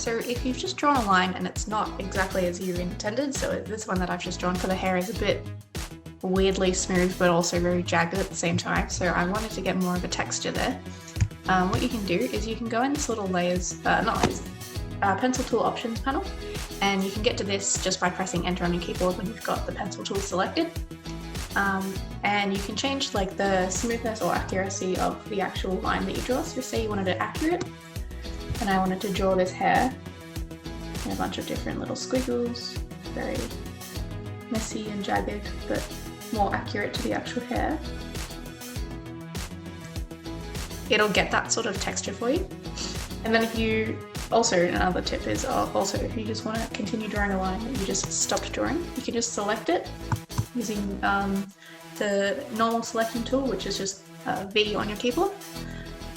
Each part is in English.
So if you've just drawn a line and it's not exactly as you intended, so this one that I've just drawn for the hair is a bit weirdly smooth but also very jagged at the same time, so I wanted to get more of a texture there. What you can do is you can go in this little pencil tool options panel, and you can get to this just by pressing enter on your keyboard when you've got the pencil tool selected. And you can change like the smoothness or accuracy of the actual line that you draw. So say you wanted it accurate, and I wanted to draw this hair in a bunch of different little squiggles, very messy and jagged, but more accurate to the actual hair. It'll get that sort of texture for you. And then if you, also another tip is also if you just want to continue drawing a line that you just stopped drawing, you can just select it using the normal selection tool, which is just V on your keyboard.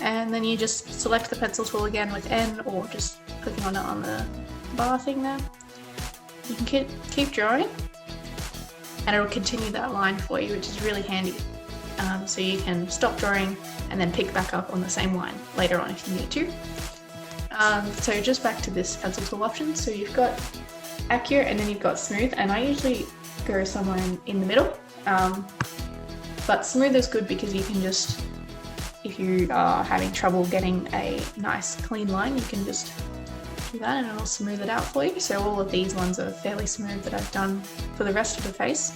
And then you just select the pencil tool again with N, or just clicking on it on the bar thing there. You can keep drawing, and it'll continue that line for you, which is really handy. So you can stop drawing and then pick back up on the same line later on if you need to. So just back to this pencil tool option. So you've got accurate and then you've got smooth, and I usually go somewhere in the middle. But smooth is good because you can just, if you are having trouble getting a nice clean line, you can just do that and it'll smooth it out for you. So all of these ones are fairly smooth that I've done for the rest of the face.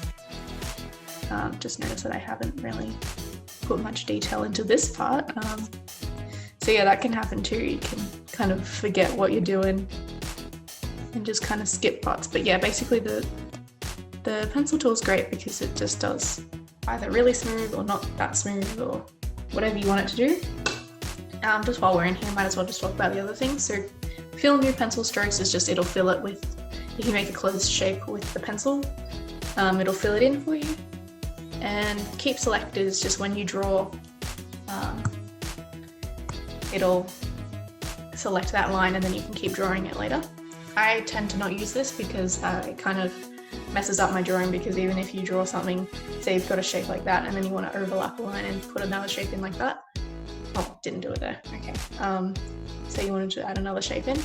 Just notice that I haven't really put much detail into this part. So yeah, that can happen too. You can kind of forget what you're doing and just kind of skip parts. But yeah, basically the pencil tool is great because it just does either really smooth or not that smooth, or whatever you want it to do. Just while we're in here, might as well just talk about the other things. So fill new pencil strokes is just, it'll fill it with, if you make a closed shape with the pencil, it'll fill it in for you. And keep selected is just when you draw, it'll select that line and then you can keep drawing it later. I tend to not use this because it kind of messes up my drawing, because even if you draw something, say you've got a shape like that and then you want to overlap a line and put another shape in like that. Oh, didn't do it there. Okay. So you wanted to add another shape in,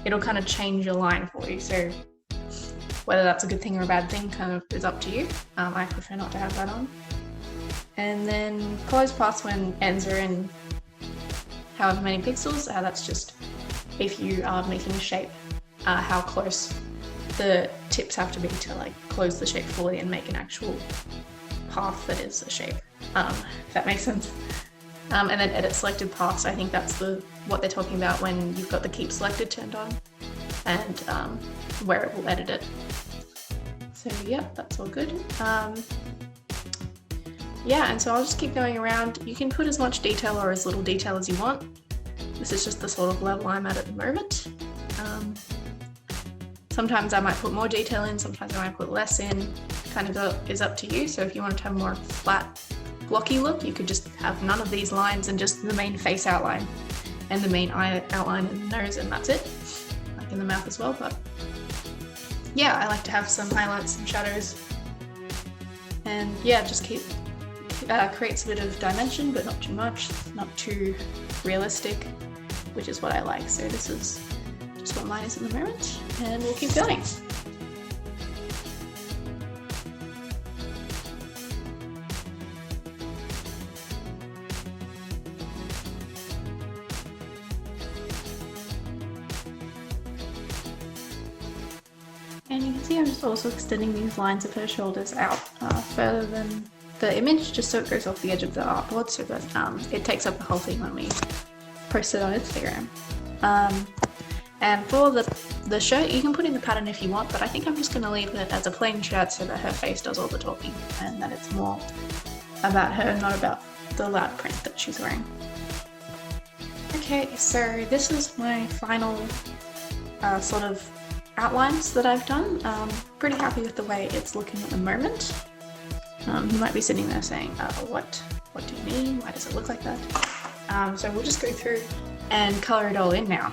it'll kind of change your line for you. So whether that's a good thing or a bad thing kind of is up to you. I prefer not to have that on. And then close paths when ends are in however many pixels. That's just if you are making a shape, how close the tips have to be to like close the shape fully and make an actual path that is a shape, if that makes sense. And then edit selected paths, I think that's what they're talking about when you've got the keep selected turned on, and where it will edit it. So yeah, that's all good. Yeah, and so I'll just keep going around. You can put as much detail or as little detail as you want. This is just the sort of level I'm at the moment. Sometimes I might put more detail in, sometimes I might put less in. Kind of is up to you. So if you wanted to have a more flat, blocky look, you could just have none of these lines and just the main face outline and the main eye outline and nose, and that's it. Like in the mouth as well, but yeah, I like to have some highlights and shadows. And yeah, just creates a bit of dimension, but not too much, not too realistic, which is what I like. So this is just what mine is at the moment, and we'll keep going. And you can see I'm just also extending these lines of her shoulders out further than the image, just so it goes off the edge of the artboard, so that it takes up the whole thing when we post it on Instagram. And for the shirt, you can put in the pattern if you want, but I think I'm just going to leave it as a plain shirt so that her face does all the talking, and that it's more about her, not about the loud print that she's wearing. Okay, so this is my final sort of outlines that I've done. Pretty happy with the way it's looking at the moment. You might be sitting there saying, what do you mean? Why does it look like that? So we'll just go through and colour it all in now.